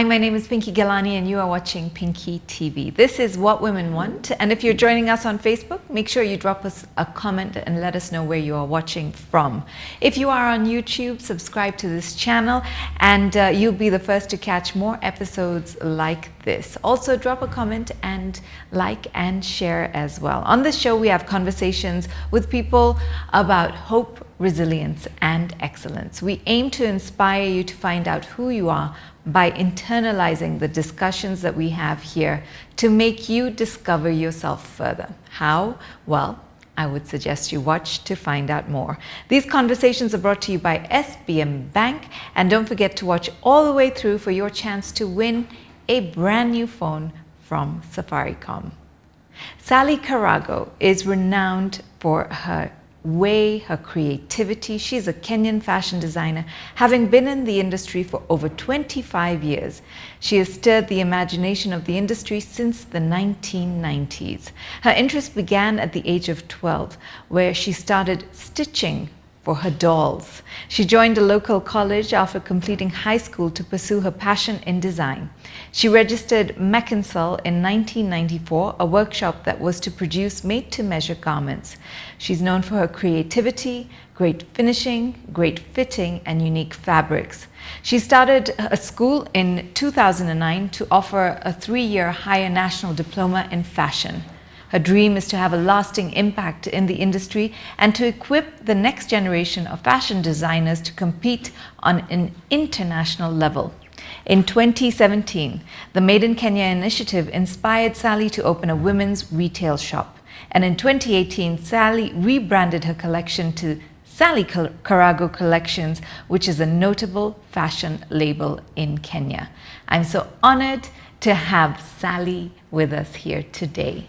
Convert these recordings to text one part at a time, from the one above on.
Hi, my name is Pinky Ghelani and you are watching Pinky TV. This is What Women Want, and if you're joining us on Facebook, make sure you drop us a comment and let us know where you are watching from. If you are on YouTube, subscribe to this channel and you'll be the first to catch more episodes like this. Also, drop a comment and like and share as well. On this show, we have conversations with people about hope, resilience, and excellence. We aim to inspire you to find out who you are by internalizing the discussions that we have here to make you discover yourself further. How? Well, I would suggest you watch to find out more. These conversations are brought to you by SBM Bank, and don't forget to watch all the way through for your chance to win a brand new phone from Safaricom. Sally Karago is renowned for her her creativity. She's a Kenyan fashion designer, having been in the industry for over 25 years. She has stirred the imagination of the industry since the 1990s. Her interest began at the age of 12, where she started stitching for her dolls. She joined a local college after completing high school to pursue her passion in design. She registered Mcensal in 1994, a workshop that was to produce made-to-measure garments. She's known for her creativity, great finishing, great fitting, and unique fabrics. She started a school in 2009 to offer a 3-year higher national diploma in fashion. Her dream is to have a lasting impact in the industry and to equip the next generation of fashion designers to compete on an international level. In 2017, the Made in Kenya initiative inspired Sally to open a women's retail shop. And in 2018, Sally rebranded her collection to Sally Karago Collections, which is a notable fashion label in Kenya. I'm so honored to have Sally with us here today.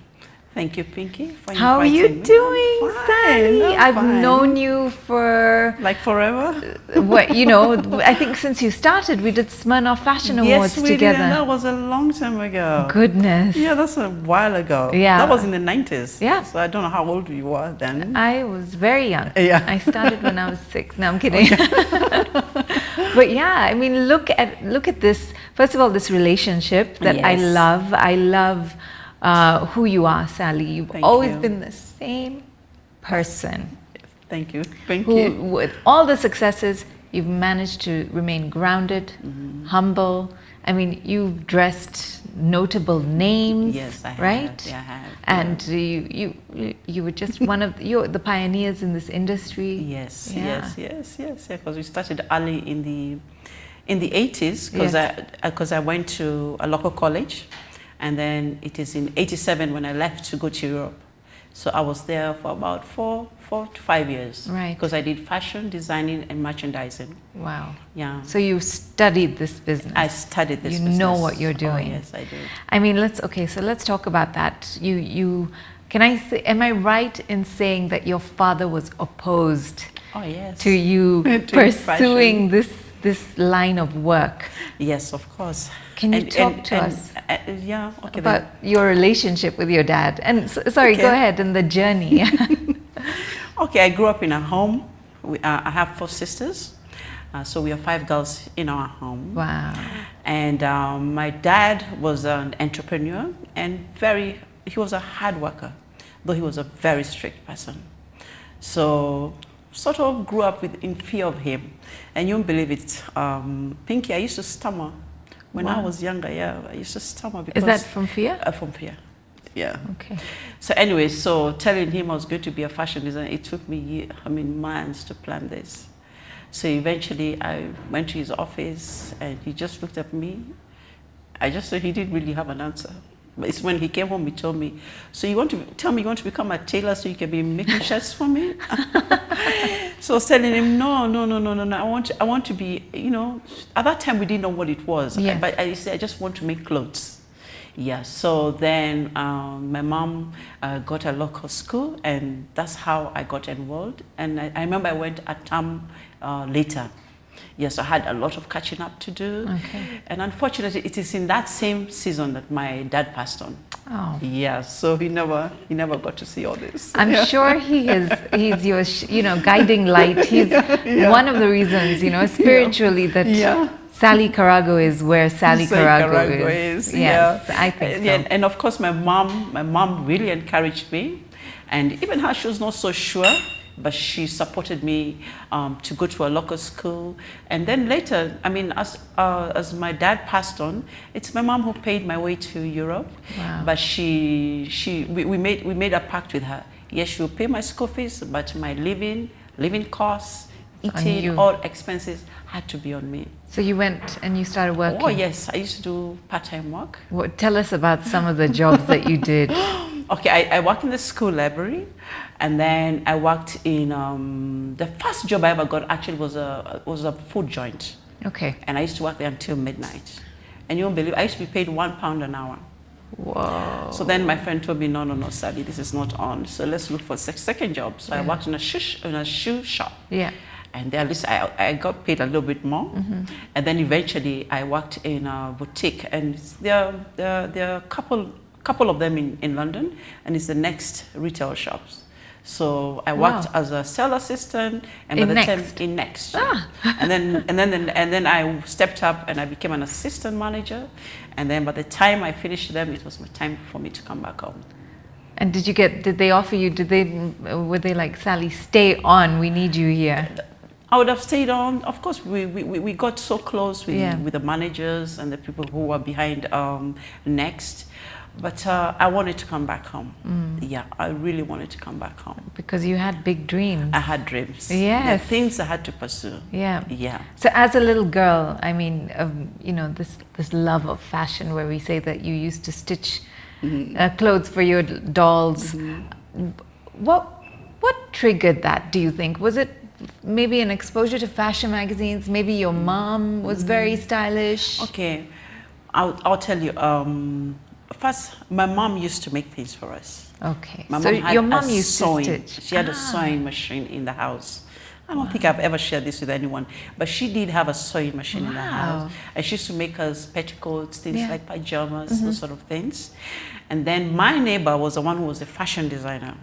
Thank you, Pinky, for How are you doing, Sally? I've known you for... like forever? What, you know, I think since you started, we did Smirnoff Fashion Awards yes, we together. Did, and that was a long time ago. Goodness. Yeah, that's a while ago. Yeah. That was in the 90s. Yeah. So I don't know how old you were then. I was very young. Yeah. I started when I was 6. No, I'm kidding. Okay. But yeah, I mean, look at this. First of all, this relationship that yes. I love. I love who you are, Sally. You've always been the same person. Thank you. Thank you. With all the successes, you've managed to remain grounded, humble. I mean, you've dressed notable names, yes, I have. right? Yeah, I have. And you were just one of the pioneers in this industry. Yes, yeah. yes. Because we started early in the 80s. Because I went to a local college. And then it is in 87 when I left to go to Europe. So I was there for about 4 to 5 years. Right. Because I did fashion, designing, and merchandising. Wow. Yeah. So you studied this business. I studied this business. You know what you're doing. Oh, yes, I did. I mean, let's talk about that. Can I say, am I right in saying that your father was opposed to you pursuing this line of work? Yes, of course. Can you talk to us yeah, okay, about your relationship with your dad? And sorry, go ahead, and the journey. Okay, I grew up in a home. I have 4 sisters. So we are 5 girls in our home. Wow. And my dad was an entrepreneur and he was a hard worker, though he was a very strict person. So sort of grew up in fear of him. And you won't believe it, Pinky, I used to stammer. When I was younger, yeah, I used to stammer because... Is that from fear? From fear, yeah. Okay. So anyway, so telling him I was going to be a fashion designer, it took me, months to plan this. So eventually I went to his office and he just looked at me. I just thought he didn't really have an answer. But it's when he came home, he told me, so you want to become a tailor so you can be making shirts for me? So I was telling him, no. I want to be, at that time we didn't know what it was. Yes. But I said, I just want to make clothes. Yeah, so then my mom got a local school and that's how I got enrolled. And I remember I went a term later. Yes, I had a lot of catching up to do. Okay. And unfortunately, it is in that same season that my dad passed on. Oh. Yeah, so he never got to see all this. I'm sure he's your guiding light. He's one of the reasons, spiritually that Sally Karago is where Sally Karago is. Yes, Yeah. I think so. And of course, my mom really encouraged me, and even her, she was not so sure, but she supported me to go to a local school. And then later, I mean, as my dad passed on, it's my mom who paid my way to Europe. Wow. But we made a pact with her. Yes, she will pay my school fees, but my living costs, eating, all expenses had to be on me. So you went and you started working? Oh yes, I used to do part-time work. Tell us about some of the jobs that you did. Okay, I worked in the school library, and then I worked in, the first job I ever got actually was a food joint. Okay. And I used to work there until midnight. And you won't believe, I used to be paid £1 an hour. Whoa. So then my friend told me, no, Sally, this is not on. So let's look for a second job. So I worked in a shoe shop. Yeah. And there at least I got paid a little bit more. Mm-hmm. And then eventually I worked in a boutique. And there are a couple of them in London. And it's the Next retail shops. So I worked as a sales assistant and by the time in Next. Ah. and then I stepped up and I became an assistant manager. And then by the time I finished them, it was time for me to come back home. And did they offer you, were they like, Sally, stay on, we need you here? I would have stayed on. Of course, we got so close with the managers and the people who were behind Next. But I wanted to come back home. Yeah, I really wanted to come back home. Because you had big dreams. I had dreams. Yes. Yeah, things I had to pursue. Yeah. Yeah. So as a little girl, I mean, you know, this love of fashion where we say that you used to stitch clothes for your dolls. What triggered that, do you think? Was it maybe an exposure to fashion magazines? Maybe your mom was very stylish? Okay, I'll tell you. First, my mom used to make things for us. Okay, My so mom had your mom a used sewing. to stitch. She had a sewing machine in the house. I don't think I've ever shared this with anyone, but she did have a sewing machine in the house. And she used to make us petticoats, things like pajamas, those sort of things. And then my neighbor was the one who was a fashion designer.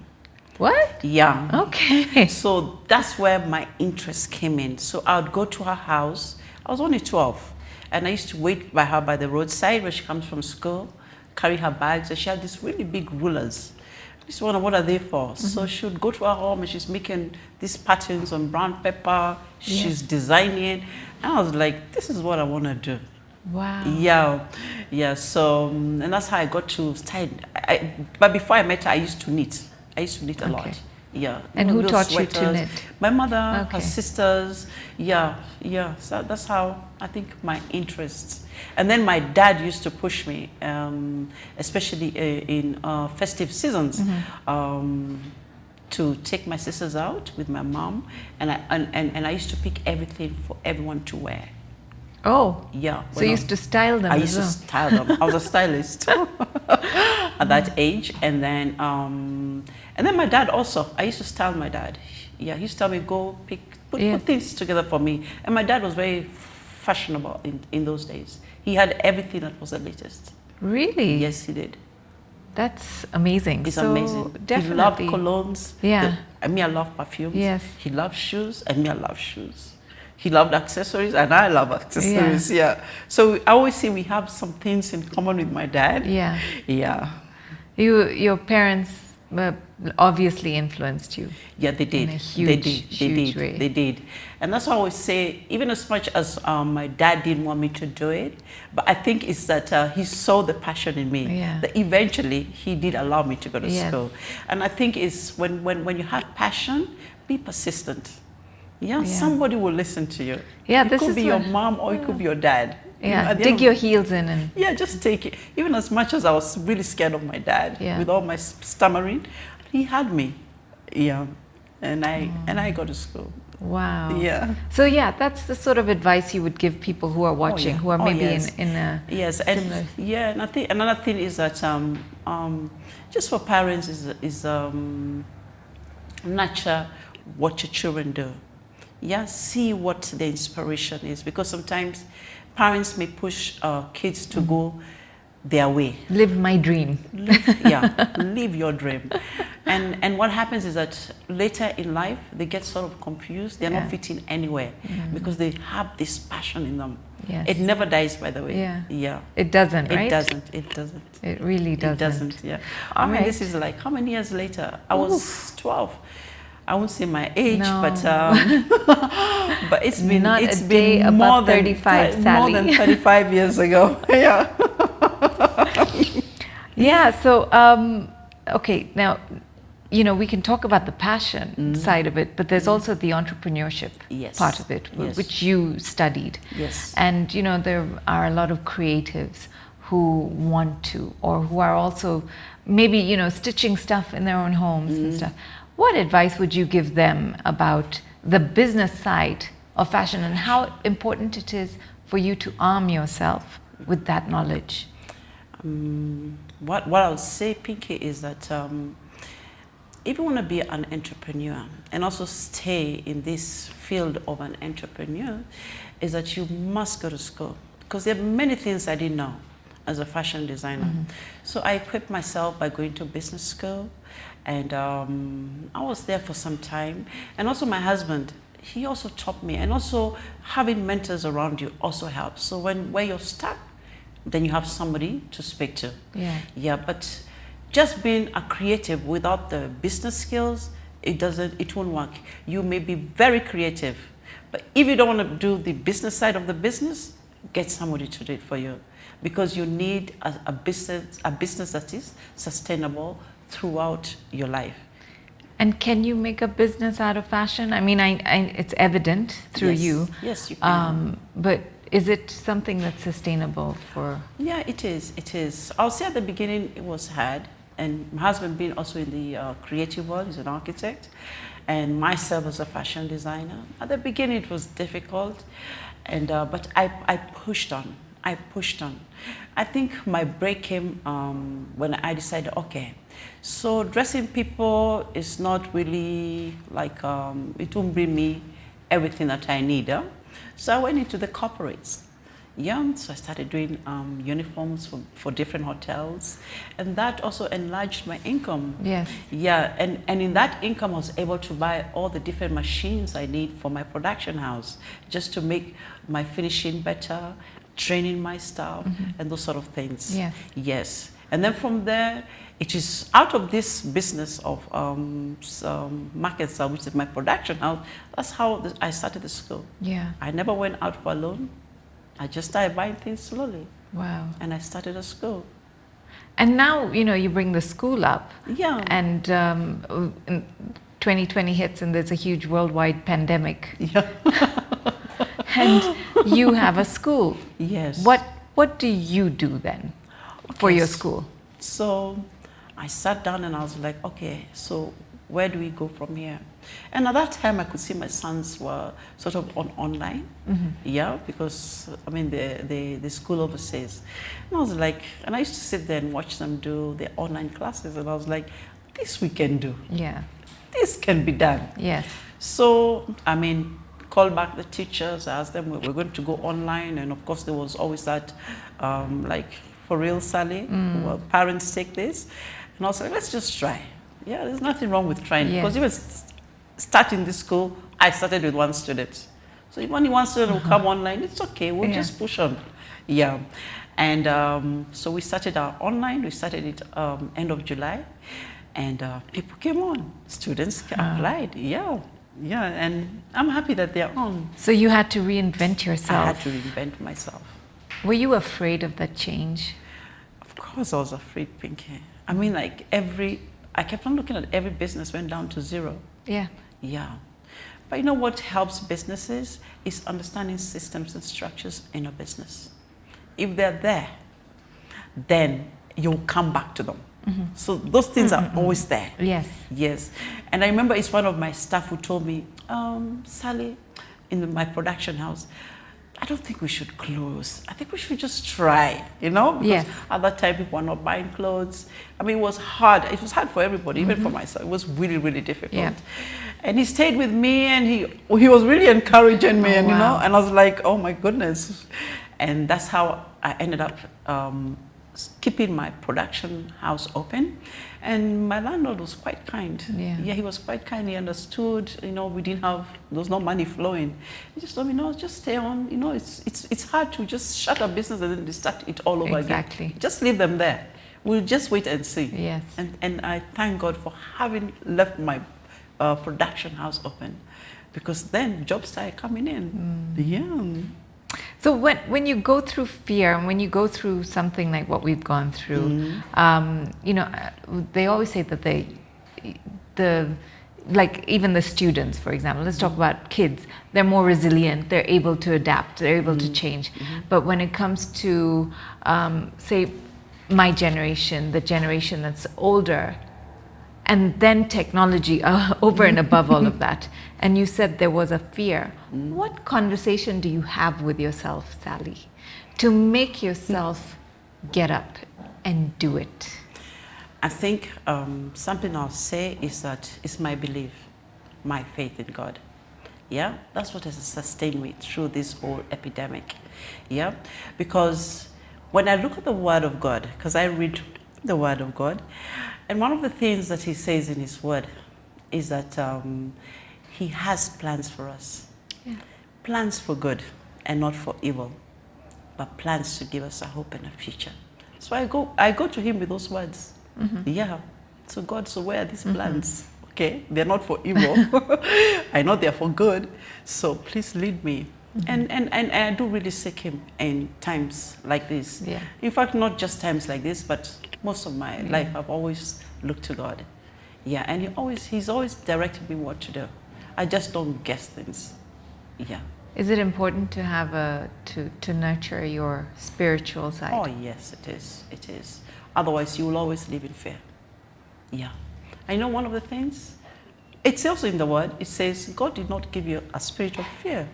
What? Yeah. Okay. So that's where my interest came in. So I would go to her house. I was only 12. And I used to wait by her by the roadside when she comes from school, carry her bags. And she had these really big rulers. I used to wonder, what are they for? So she would go to her home and she's making these patterns on brown paper. She's designing. And I was like, this is what I want to do. Wow. Yeah. So, and that's how I got to style. But before I met her, I used to knit. I used to knit a lot. Yeah. And who taught you to sweaters. knit? My mother, her sisters. Yeah. So that's how I think my interests. And then my dad used to push me, especially in festive seasons, to take my sisters out with my mom, and I used to pick everything for everyone to wear. Oh. Yeah. So you used to style them. I used to style them. I was a stylist at that age, and then my dad also. I used to style my dad. Yeah, he used to tell me, go put things together for me. And my dad was very fashionable in those days. He had everything that was the latest. Really? Yes, he did. That's amazing. It's amazing. Definitely. He loved colognes. Yeah. And me, I love perfumes. Yes. He loved shoes, and me, I love shoes. He loved accessories, and I love accessories. Yeah. So I always say we have some things in common with my dad. Yeah. Yeah. Your parents obviously influenced you. Yeah, they did. In a huge way. They did. And that's why I always say, even as much as my dad didn't want me to do it, but I think it's that he saw the passion in me. Yeah. That eventually he did allow me to go to school. And I think it's when you have passion, be persistent. Yeah, somebody will listen to you. Yeah, it could be your mom or it could be your dad. Yeah, dig your heels in and just take it. Even as much as I was really scared of my dad, with all my stammering, he had me. Yeah, and I got to school. Wow. Yeah. So yeah, that's the sort of advice you would give people who are watching, who are maybe in a similar. And I think another thing is that just for parents is nurture what your children do. Yeah, see what the inspiration is, because sometimes parents may push kids to go their way. Live my dream. Live your dream. And what happens is that later in life, they get sort of confused. They're not fitting anywhere because they have this passion in them. Yes. It never dies, by the way. Yeah. It doesn't, right? It doesn't. It doesn't. It really doesn't. It doesn't, yeah. I mean, this is like, how many years later? I was 12. I won't say my age, but it's been more than 35, Sally. More than 35 years ago. Yeah. Yeah. So okay, now we can talk about the passion side of it, but there's also the entrepreneurship part of it, which you studied. Yes. And there are a lot of creatives who want to, or who are also maybe stitching stuff in their own homes and stuff. What advice would you give them about the business side of fashion and how important it is for you to arm yourself with that knowledge? What I would say, Pinky, is that if you want to be an entrepreneur and also stay in this field of an entrepreneur, is that you must go to school, because there are many things I didn't know as a fashion designer. So I equipped myself by going to business school, and I was there for some time. And also my husband, he also taught me, and also having mentors around you also helps. So where you're stuck, then you have somebody to speak to. Yeah, but just being a creative without the business skills, it won't work. You may be very creative, but if you don't want to do the business side of the business, get somebody to do it for you, because you need a business that is sustainable throughout your life. And can you make a business out of fashion? I mean, it's evident through you. Yes, you can. But is it something that's sustainable for? Yeah, it is. It is. I'll say at the beginning it was hard, and my husband being also in the creative world, he's an architect, and myself as a fashion designer. At the beginning it was difficult, and but I pushed on. I think my break came when I decided, okay, so dressing people is not really like, it won't bring me everything that I need. So I went into the corporates. So I started doing uniforms for different hotels, and that also enlarged my income. Yes. Yeah, and in that income I was able to buy all the different machines I need for my production house, just to make my finishing better, training my staff, and those sort of things. Yes. Yes. And then from there, it is out of this business of Mcensal, which is my production house. That's how I started the school. Yeah. I never went out for a loan. I just started buying things slowly. Wow. And I started a school. And now, you bring the school up. Yeah. And 2020 hits and there's a huge worldwide pandemic. Yeah. And you have a school. Yes. What do you do then for your school? So I sat down and I was like, okay, so where do we go from here? And at that time I could see my sons were sort of online. Yeah, because I mean the school overseas. And I was like, and I used to sit there and watch them do their online classes, and I was like, this we can do. Yeah. This can be done. Yes. So I mean, call back the teachers, ask them, we're going to go online, and of course there was always that like, for real, Sally, well, parents take this. And I was like, let's just try. Yeah, there's nothing wrong with trying. Yes. Because even starting this school, I started with one student. So if only one student will come online, it's okay, we'll just push on. Yeah. And so we started our online, we started it end of July. And people came on, students applied, yeah, and I'm happy that they're on. So you had to reinvent yourself. I had to reinvent myself. Were you afraid of that change? Of course I was afraid, Pinky. I mean, like I kept on looking at every business went down to zero. Yeah. Yeah. But you know what helps businesses is understanding systems and structures in a business. If they're there, then you'll come back to them. So those things are always there. Yes. Yes. And I remember it's one of my staff who told me, Sally, in my production house, I don't think we should close. I think we should just try, because at that time people were not buying clothes. I mean, it was hard. It was hard for everybody, even for myself. It was really, really difficult. Yeah. And he stayed with me, and he was really encouraging me, and I was like, oh my goodness. And that's how I ended up keeping my production house open. And my landlord was quite kind. Yeah. He was quite kind. He understood, you know, there was no money flowing. He just told me, no, just stay on. You know, it's hard to just shut a business and then start it all over Exactly. again. Just leave them there. We'll just wait and see. Yes. And I thank God for having left my production house open, because then jobs started coming in. Yeah. So when you go through fear, and when you go through something like what we've gone through, you know, they always say that like even the students, for example, let's talk about kids, they're more resilient, they're able to adapt, they're able to change. But when it comes to, say, my generation, the generation that's older, and then technology over and above all of that, and you said there was a fear. What conversation do you have with yourself, Sally, to make yourself get up and do it? I think something I'll say is that it's my belief, my faith in God. Yeah, that's what has sustained me through this whole epidemic. Yeah, because when I look at the Word of God, because I read the Word of God, and one of the things that He says in His Word is that He has plans for us. Yeah. Plans for good and not for evil, but plans to give us a hope and a future. So I go to Him with those words. Yeah. So God, so where are these plans? Okay, they're not for evil. I know they're for good. So please lead me. And I do really seek Him in times like this. Yeah. In fact, not just times like this, but most of my life I've always looked to God. Yeah, and He's always directed me what to do. I just don't guess things. Yeah. Is it important to have to nurture your spiritual side? Oh yes, it is. It is. Otherwise, you will always live in fear. Yeah. I know one of the things. It's also in the Word. It says God did not give you a spirit of fear.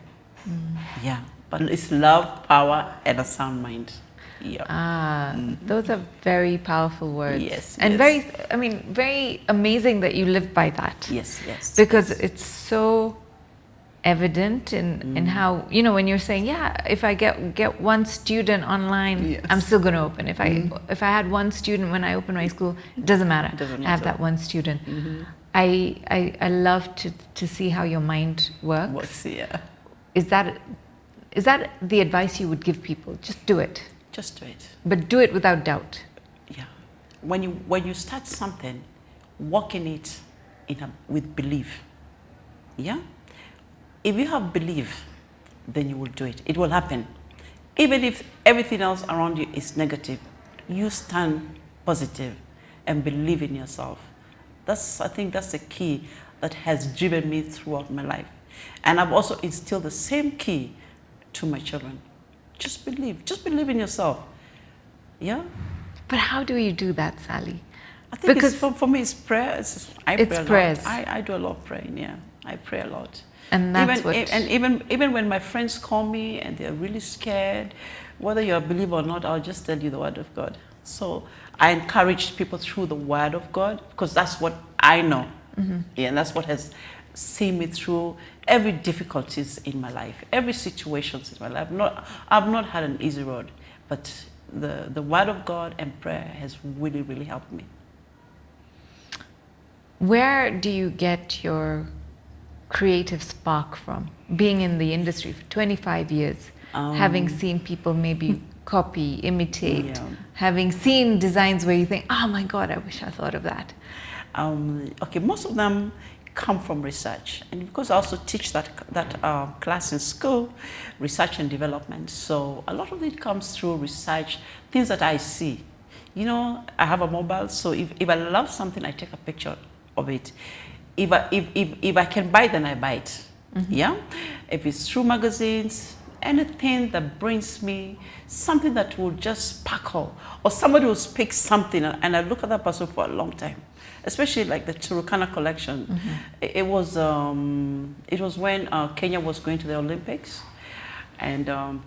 Yeah, but it's love, power, and a sound mind. Yeah. Those are very powerful words. Yes, and yes. very amazing that you live by that. Yes, yes. Because it's so evident in how, you know, when you're saying, yeah, if I get one student online, Yes. I'm still going to open. If I had one student when I open my school, it doesn't matter. I have that one student. I love to see how your mind works. Yeah. Is that the advice you would give people? Just do it. Just do it. But do it without doubt. Yeah. When you start something, walk in it with belief. Yeah. If you have belief, then you will do it. It will happen. Even if everything else around you is negative, you stand positive and believe in yourself. I think that's the key that has driven me throughout my life. And I've also instilled the same key to my children. Just believe in yourself. Yeah? But how do you do that, Sally? I think because for me, it's prayer. I pray a lot. prayers. I do a lot of praying, yeah. I pray a lot. And that's even when my friends call me and they're really scared, whether you're a believer or not, I'll just tell you the Word of God. So I encourage people through the Word of God, because that's what I know. Yeah, and that's what has seen me through every difficulties in my life, every situations in my life. I've not had an easy road, but the Word of God and prayer has really, really helped me. Where do you get your creative spark from? Being in the industry for 25 years, having seen people maybe copy, imitate, having seen designs where you think, oh my God, I wish I thought of that. Okay, most of them come from research, and because I also teach that class in school, research and development, so a lot of it comes through research, things that I see. You know, I have a mobile, so if I love something, I take a picture of it. If I can buy it, then I buy it. Yeah, if it's through magazines, anything that brings me something that will just sparkle, or somebody will speak something, and I look at that person for a long time. Especially like the Turkana collection. It was when Kenya was going to the Olympics, and I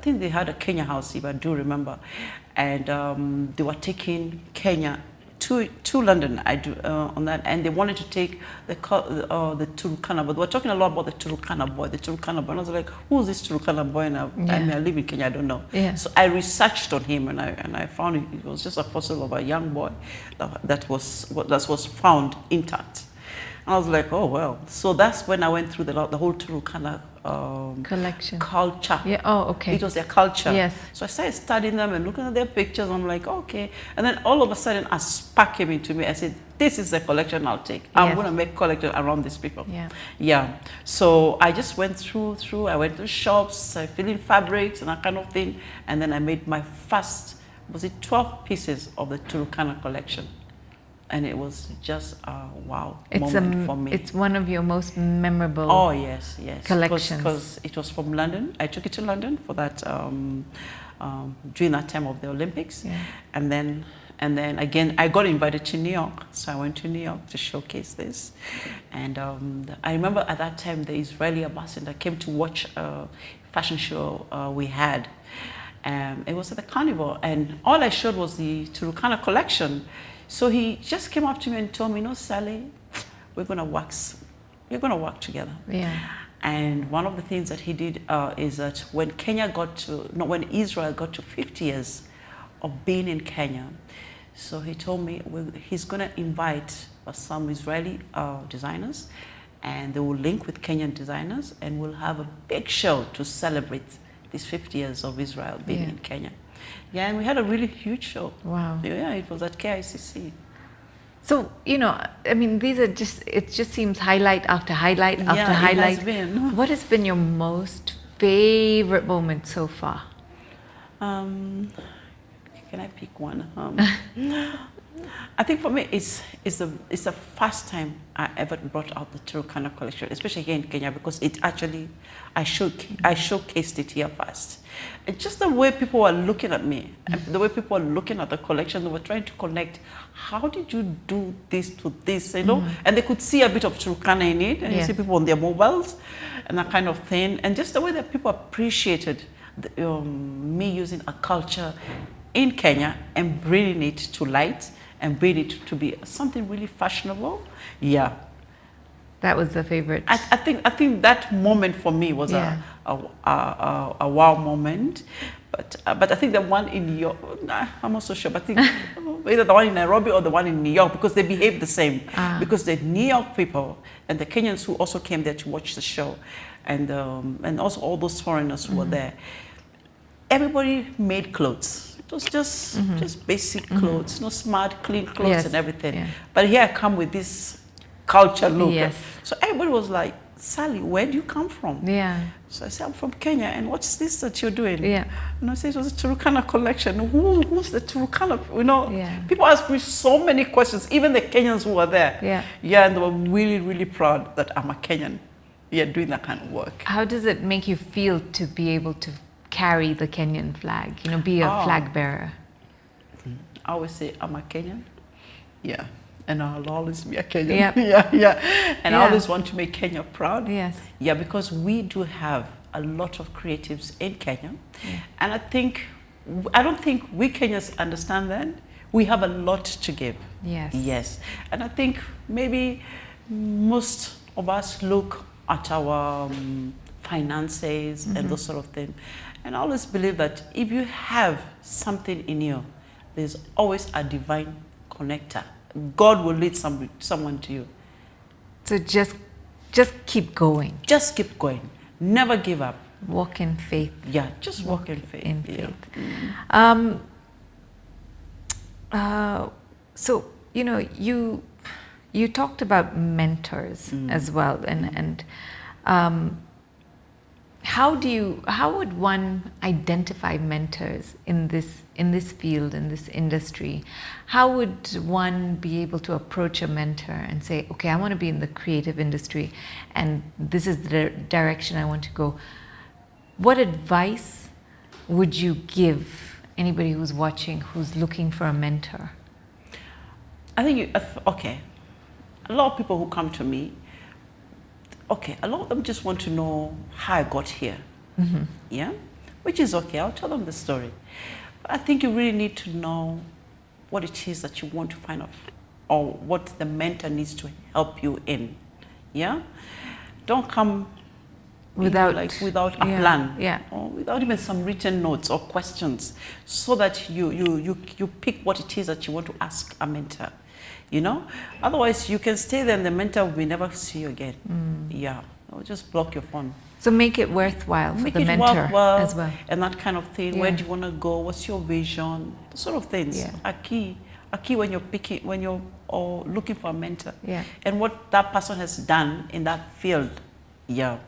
think they had a Kenya house, if I do remember, and they were taking Kenya to London. I do on that, and they wanted to take the Turkana, but we're talking a lot about the Turkana boy. The Turkana boy. And I was like, who's this Turkana boy? And I mean, I live in Kenya. I don't know. Yeah. So I researched on him, and I found it was just a fossil of a young boy that was found intact. And I was like, oh well. So that's when I went through the whole Turkana collection culture. Yeah. Oh, okay. It was their culture. Yes. So I started studying them and looking at their pictures. I'm like, okay. And then all of a sudden, a spark came into me. I said, this is the collection I'll take. I'm going to make collection around these people. Yeah. Yeah. So I just went through. I went to shops, I filled in fabrics and that kind of thing. And then I made my first, 12 pieces of the Turkana collection. And it was just a wow moment for me. It's one of your most memorable collections. Because it was from London. I took it to London for that during that time of the Olympics. Yeah. And then again, I got invited to New York. So I went to New York to showcase this. And I remember at that time, the Israeli ambassador came to watch a fashion show we had. It was at the carnival. And all I showed was the Turkana collection. So he just came up to me and told me, Sally, we're going to work together. Yeah. And one of the things that he did is that when Israel got to 50 years of being in Kenya, so he told me he's going to invite some Israeli designers, and they will link with Kenyan designers, and we'll have a big show to celebrate these 50 years of Israel being in Kenya. Yeah, and we had a really huge show. Wow. Yeah, it was at KICC. So, I mean, it just seems highlight after highlight after highlight. It has been. What has been your most favorite moment so far? Can I pick one? I think for me, it's the first time I ever brought out the Turkana collection, especially here in Kenya, because I showcased it here first. And just the way people were looking at me, and the way people were looking at the collection, they were trying to connect. How did you do this to this, And they could see a bit of Turkana in it, and you see people on their mobiles, and that kind of thing. And just the way that people appreciated me using a culture in Kenya and bringing it to light and bring it to be something really fashionable. Yeah. That was the favorite. I think that moment for me was a wow moment. But I think the one in New York, I'm not so sure, but I think either the one in Nairobi or the one in New York, because they behave the same. Because the New York people and the Kenyans who also came there to watch the show, and also all those foreigners who were there, everybody made clothes. It was just basic clothes, smart, clean clothes and everything. Yeah. But here I come with this culture look. Yes. So everybody was like, Sally, where do you come from? Yeah. So I said, I'm from Kenya, and what's this that you're doing? Yeah. And I said, it was a Turkana collection. Who's the Turkana? Yeah. People asked me so many questions, even the Kenyans who were there. Yeah. Yeah, and they were really, really proud that I'm a Kenyan. Yeah, doing that kind of work. How does it make you feel to be able to carry the Kenyan flag, be a flag bearer? I always say I'm a Kenyan. Yeah. And I'll always be a Kenyan. Yep. Yeah. And I always want to make Kenya proud. Yes. Yeah, because we do have a lot of creatives in Kenya. Yeah. And I don't think we Kenyans understand that. We have a lot to give. Yes. Yes. And I think maybe most of us look at our finances and those sort of things. And I always believe that if you have something in you, there's always a divine connector. God will lead someone to you. So just keep going. Just keep going. Never give up. Walk in faith. Yeah, just walk in faith. In faith. Yeah. So you talked about mentors as well, and how would one identify mentors in this field, in this industry? How would one be able to approach a mentor and say, okay, I want to be in the creative industry and this is the direction I want to go? What advice would you give anybody who's watching, who's looking for a mentor? I think, a lot of people who come to me, a lot of them just want to know how I got here. Yeah, which is okay. I'll tell them the story. But I think you really need to know what it is that you want to find out, or what the mentor needs to help you in. Yeah, don't come without without a plan, yeah, or without even some written notes or questions, so that you pick what it is that you want to ask a mentor. You know, otherwise you can stay there and the mentor will never see you again. Yeah, or just block your phone. So make it worthwhile for the mentor worthwhile as well, and that kind of thing. Yeah. Where do you want to go? What's your vision? The sort of things are key. Are key when you're looking for a mentor. Yeah. And what that person has done in that field. Yeah.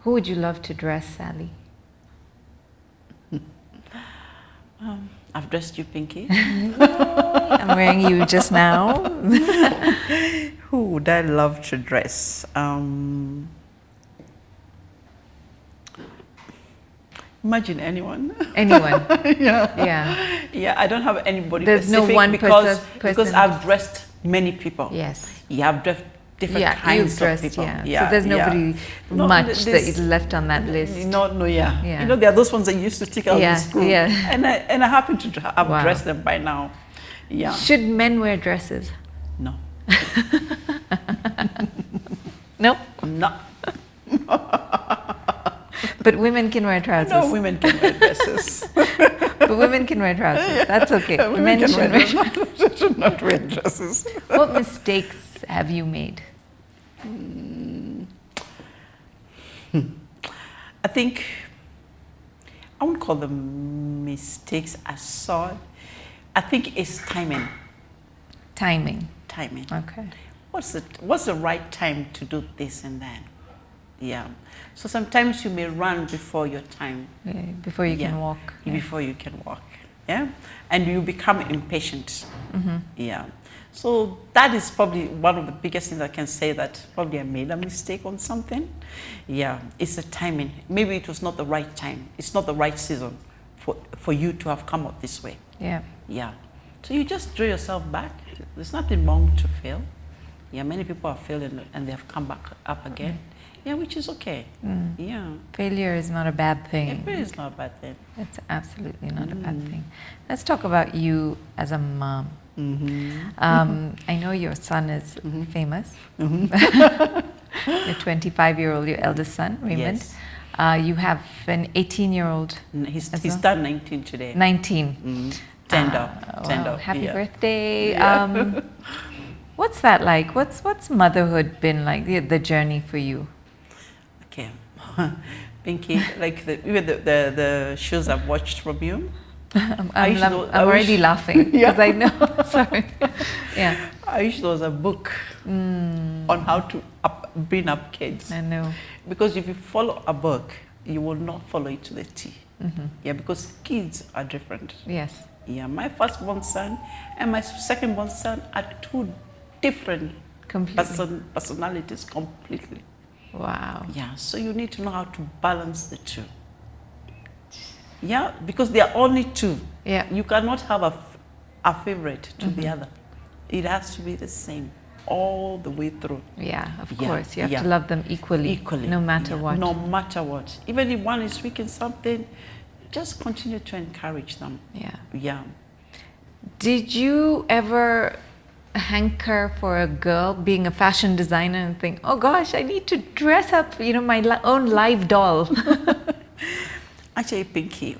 Who would you love to dress, Sally? I've dressed you, Pinky. I'm wearing you just now. Who would I love to dress? Imagine anyone. Anyone. Yeah, I don't have anybody There's specific no one because person. I've dressed many people. Yes. Yeah, I've dressed different kinds dressed, of people. Yeah. So there's nobody much that is left on that list. You know, there are those ones that you used to take out in school. Yeah. And I happen to have dressed them by now. Yeah. Should men wear dresses? No. No? No. But women can wear trousers. No, women can wear dresses. But women can wear trousers. That's okay. Men should not wear dresses. What mistakes have you made? I think I wouldn't call them mistakes as such. I think it's timing. Timing. Okay. Okay. What's the right time to do this and that? Yeah. So sometimes you may run before your time. Yeah, before you can walk. Before you can walk. Yeah. And you become impatient. Yeah. So that is probably one of the biggest things I can say, that probably I made a mistake on something. Yeah. It's the timing. Maybe it was not the right time. It's not the right season for you to have come out this way. Yeah. Yeah. So you just draw yourself back. There's nothing wrong to fail. Yeah, many people have failed and they have come back up again. Yeah, which is okay. Yeah. Failure is not a bad thing. Failure is not a bad thing. It's absolutely not a bad thing. Let's talk about you as a mom. I know your son is famous. Your 25-year-old, your eldest son, Raymond. Yes. You have an 18-year-old. He's done 19 today. 19. Tender. Wow. Happy birthday. Yeah. What's that like? What's motherhood been like, the journey for you? Okay. Pinky, like even the shows I've watched from you. I'm already laughing because I know. Sorry. Yeah. I wish there was a book on how to bring up kids. I know. Because if you follow a book, you will not follow it to the T. Yeah, because kids are different. Yes. Yeah, my firstborn son and my secondborn son are two different personalities completely. Wow. Yeah, so you need to know how to balance the two. Yeah, because they are only two. Yeah. You cannot have a favorite to the other. It has to be the same all the way through. Yeah, of course. You have to love them equally. No matter what. No matter what. Even if one is weak in something, just continue to encourage them. Yeah. Yeah. Did you ever hanker for a girl, being a fashion designer, and think, oh gosh, I need to dress up, my own live doll? Actually, Pinky,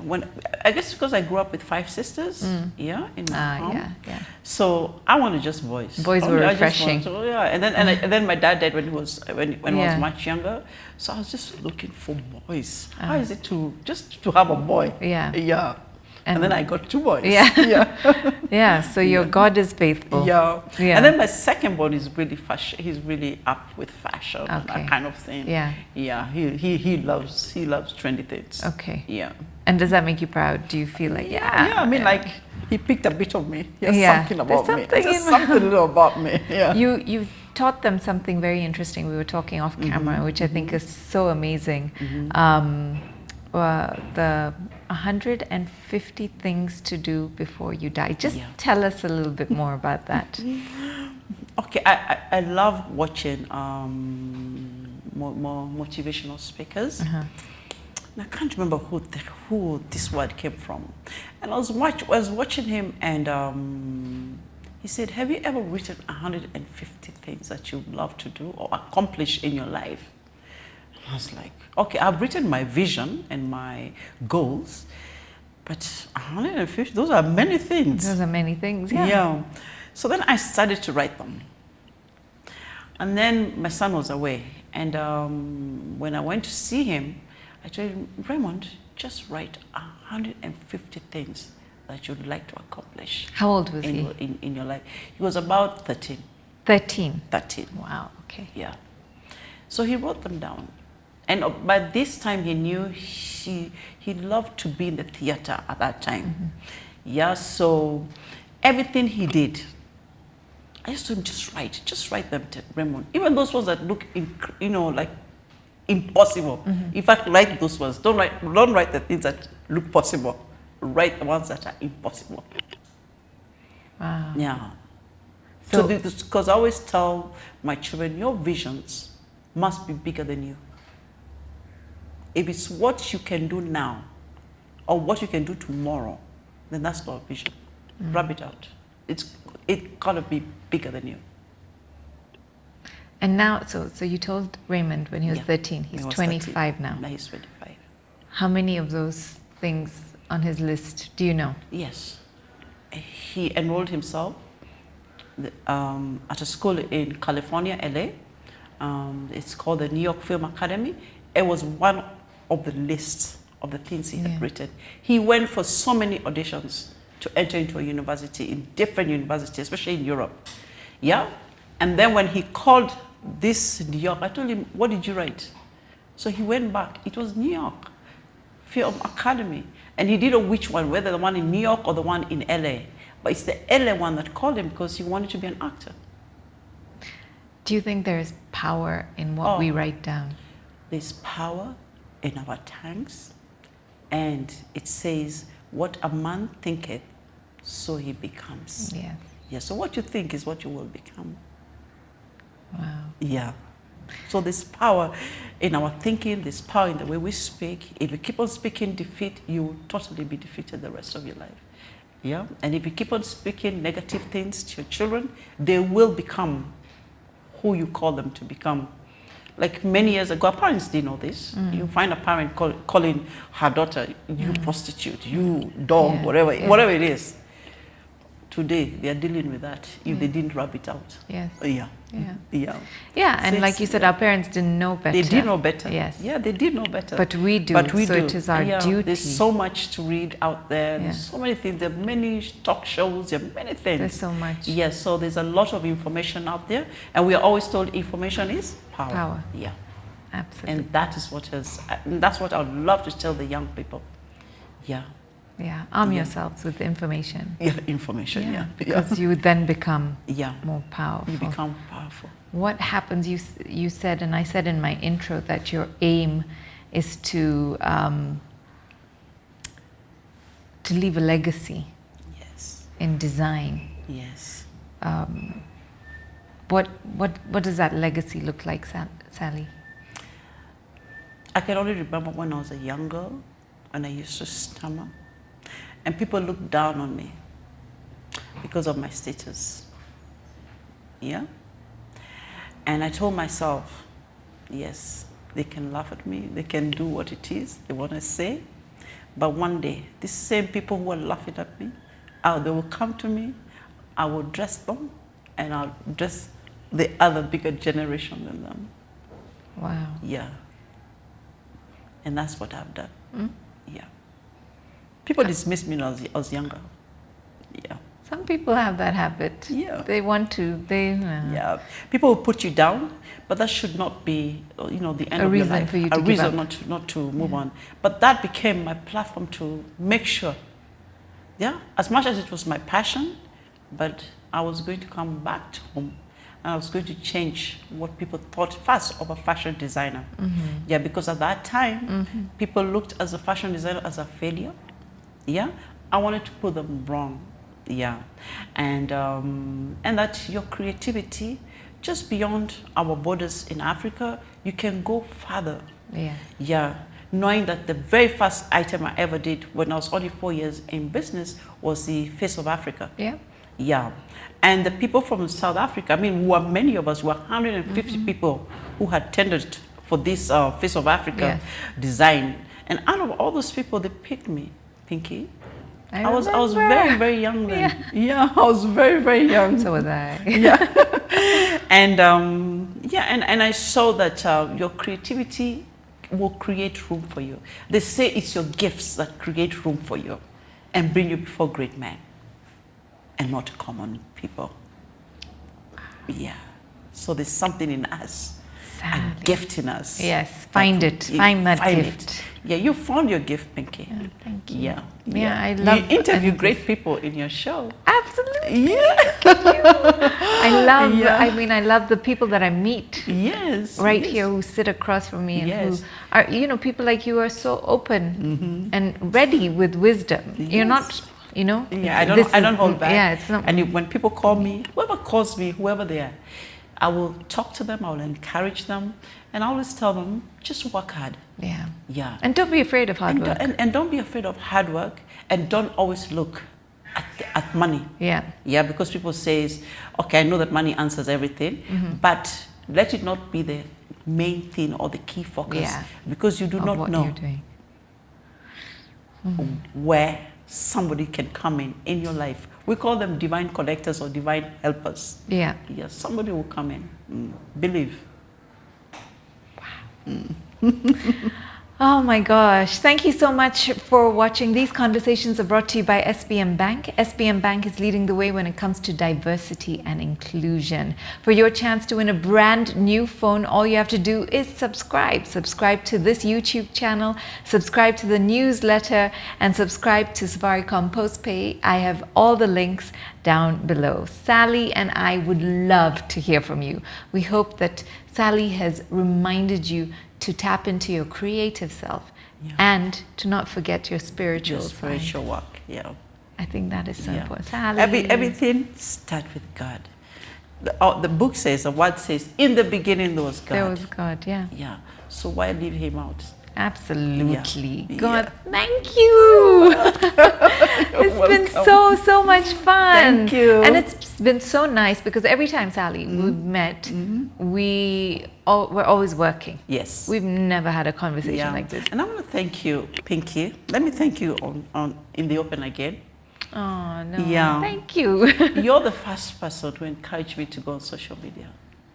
I guess because I grew up with 5 sisters, in my home. Yeah. So I wanted just boys. Boys were refreshing. And then my dad died when he was much younger. So I was just looking for boys. How is it to have a boy? Yeah. Yeah. And then I got 2 boys. Yeah. Yeah. So your God is faithful. Yeah. And then my second born is really fashion. He's really up with fashion, that kind of thing. Yeah. Yeah. He loves trendy things. Okay. Yeah. And does that make you proud? Do you feel like Yeah, I mean, like he picked a bit of me. He has something about me. There's something little about me. Yeah. You taught them something very interesting. We were talking off camera, which I think is so amazing. The 150 things to do before you die. Just tell us a little bit more about that. Okay, I love watching more motivational speakers. And I can't remember who this word came from. And I was watching him, and he said, have you ever written 150 things that you love to do or accomplish in your life? And I was like, okay, I've written my vision and my goals, but 150, those are many things. Those are many things, yeah. Yeah. So then I started to write them. And then my son was away. And when I went to see him, I told him, Raymond, just write 150 things that you'd like to accomplish. How old was he? In your life. He was about 13. 13? 13. Wow, okay. Yeah. So he wrote them down. And by this time he knew he loved to be in the theater at that time. Mm-hmm. Yeah, so everything he did, I used to just write them to Raymond. Even those ones that look, like impossible. Mm-hmm. In fact, write those ones. Don't write the things that look possible. Write the ones that are impossible. Wow. Yeah. So, because I always tell my children, your visions must be bigger than you. If it's what you can do now or what you can do tomorrow, then that's not a vision. Rub it out. It gotta be bigger than you. and now, so you told Raymond when he was 13, he's 25 13. now. Now he's 25. How many of those things on his list do you know? Yes. He enrolled himself at a school in California, LA. It's called the New York Film Academy. It was one of the lists of the things he had written. He went for so many auditions to enter into a university, in different universities, especially in Europe. Yeah? And then when he called this New York, I told him, what did you write? So he went back. It was New York Film Academy. And he didn't know which one, whether the one in New York or the one in LA. But it's the LA one that called him because he wanted to be an actor. Do you think there is power in what we write down? There's power in our tongues, and it says, what a man thinketh, so he becomes. Yeah. Yeah, so what you think is what you will become. Wow. Yeah. So there's power in our thinking, there's power in the way we speak. If you keep on speaking defeat, you will totally be defeated the rest of your life. Yeah. And if you keep on speaking negative things to your children, they will become who you call them to become. Like many years ago, our parents didn't know this. You find a parent calling her daughter, you prostitute, you dog, whatever it is. Today, they are dealing with that if they didn't rub it out. Yes. Yeah. Yeah. Yeah. Yeah, and like you said, our parents didn't know better. They did know better. Yes. Yeah, they did know better. But we do. But we so do. it is our duty. There's so much to read out there. There's so many things. There are many talk shows. There are many things. There's so much. Yes, so there's a lot of information out there. And we are always told information is power. Power. Yeah. Absolutely. And that's what I would love to tell the young people. Yeah. Yeah, arm yourselves with information. Yeah, information, yeah. Because you then become Yeah. more powerful. You become powerful. What happens, you said, and I said in my intro, that your aim is to leave a legacy. Yes. In design. Yes. What does that legacy look like, Sally? I can only remember when I was a young girl, and I used to stammer. And people looked down on me because of my status. Yeah? And I told myself, yes, they can laugh at me, they can do what it is they want to say, but one day, these same people who are laughing at me, they will come to me, I will dress them, and I'll dress the other bigger generation than them. Wow. Yeah. And that's what I've done. Yeah. People dismiss me when I was younger. Yeah. Some people have that habit. Yeah. They want to, Yeah. People will put you down, but that should not be, the end of your life. A reason for you to give up. Not to move on. But that became my platform to make sure, as much as it was my passion, but I was going to come back to home. And I was going to change what people thought first of a fashion designer. Yeah, because at that time, people looked as a fashion designer as a failure. Yeah, I wanted to put them wrong. Yeah, and that your creativity, just beyond our borders in Africa, you can go further. Yeah. Yeah, knowing that the very first item I ever did when I was only 4 years in business was the Face of Africa. Yeah. Yeah. And the people from South Africa, I mean, were many of us, were 150 people who had tendered for this Face of Africa design. And out of all those people, they picked me, Pinky. I was very, very young then. Yeah, I was very, very young. So was I. Yeah. And and I saw that your creativity will create room for you. They say it's your gifts that create room for you and bring you before great men and not common people. Yeah. So there's something in us, Sally. a gift in us. Yes, find it. Find that gift. Yeah, you found your gift, Pinky. Yeah, thank you. Yeah. Yeah, I love. You interview great people in your show. Absolutely. Yeah. I love. I mean, I love the people that I meet. Yes. Right here, who sit across from me, and who are, you know, people like you are so open and ready with wisdom. You're not, you know. Yeah, I don't hold back. Yeah, it's not. And when people call me, whoever calls me, whoever they are, I will talk to them. I will encourage them, and I always tell them, just work hard. Yeah. Yeah. And don't be afraid of hard work. And don't be afraid of hard work, and don't always look at money. Yeah. Yeah, because people say, okay, I know that money answers everything, but let it not be the main thing or the key focus. Yeah. Because you do not what know you're doing. where somebody can come in your life. We call them divine connectors or divine helpers. Yeah. Yes, somebody will come in. Believe. Oh my gosh. Thank you so much for watching. These conversations are brought to you by SBM Bank. SBM Bank is leading the way when it comes to diversity and inclusion. For your chance to win a brand new phone, all you have to do is subscribe. Subscribe to this YouTube channel, subscribe to the newsletter, and subscribe to Safaricom Postpay. I have all the links down below. Sally and I would love to hear from you. We hope that Sally has reminded you to tap into your creative self and to not forget your spiritual work. Yeah. I think that is so important. Sally. Everything start with God. The book says, the word says, in the beginning there was God. There was God, yeah. Yeah. So why leave him out? Absolutely. God, thank you. It's been so much fun. Thank you. And it's been so nice because every time, Sally, we've met, we're always working. Yes. We've never had a conversation like this. And I want to thank you, Pinky. Let me thank you on in the open again. Oh, no. Yeah. Thank you. You're the first person to encourage me to go on social media.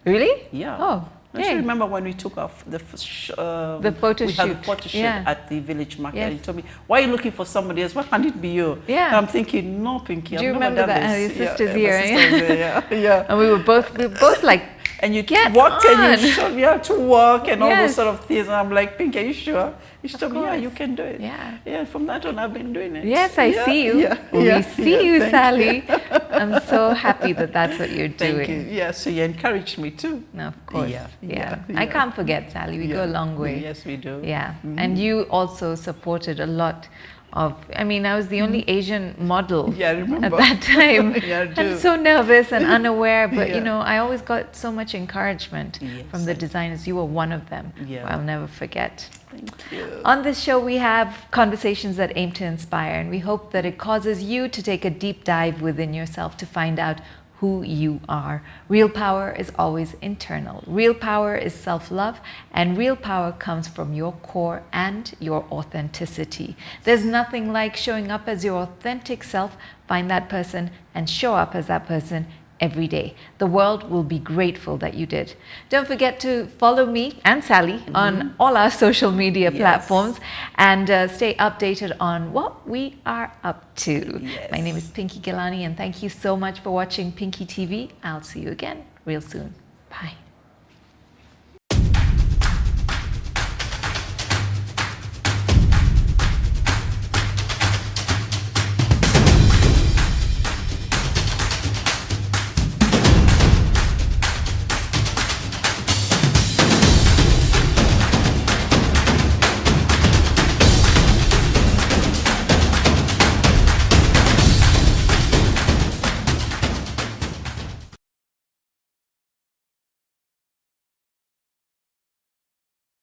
Really? Yeah. Oh. Don't you remember when we took off the photo shoot? We had the photo shoot at the village market. And you told me, why are you looking for somebody else? Why can't it be you? Yeah. And I'm thinking, no, Pinky, Do you I've remember never done that? this. Your sister's here. My sister was there, yeah. And we were both like, and you get walked on. and you showed me how to walk and all those sort of things. And I'm like, Pinky, are you sure? You told me, yeah, you can do it. Yeah. Yeah, from that on, I've been doing it. Yes, I see you. We see you, Sally. I'm so happy that that's what you're doing. Thank you. Yeah, so you encouraged me too. No, of course. Yeah. I can't forget, Sally. We go a long way. Yes, we do. Yeah. And you also supported a lot of, I mean, I was the only Asian model at that time. I'm so nervous and unaware, but you know, I always got so much encouragement from the designers. You were one of them. I'll never forget. Thank you. On this show, we have conversations that aim to inspire, and we hope that it causes you to take a deep dive within yourself to find out who you are. Real power is always internal. Real power is self-love, and real power comes from your core and your authenticity. There's nothing like showing up as your authentic self. Find that person and show up as that person every day. The world will be grateful that you did. Don't forget to follow me and Sally on all our social media platforms and stay updated on what we are up to. My name is Pinky Ghelani, and thank you so much for watching Pinky TV. I'll see you again real soon. Bye.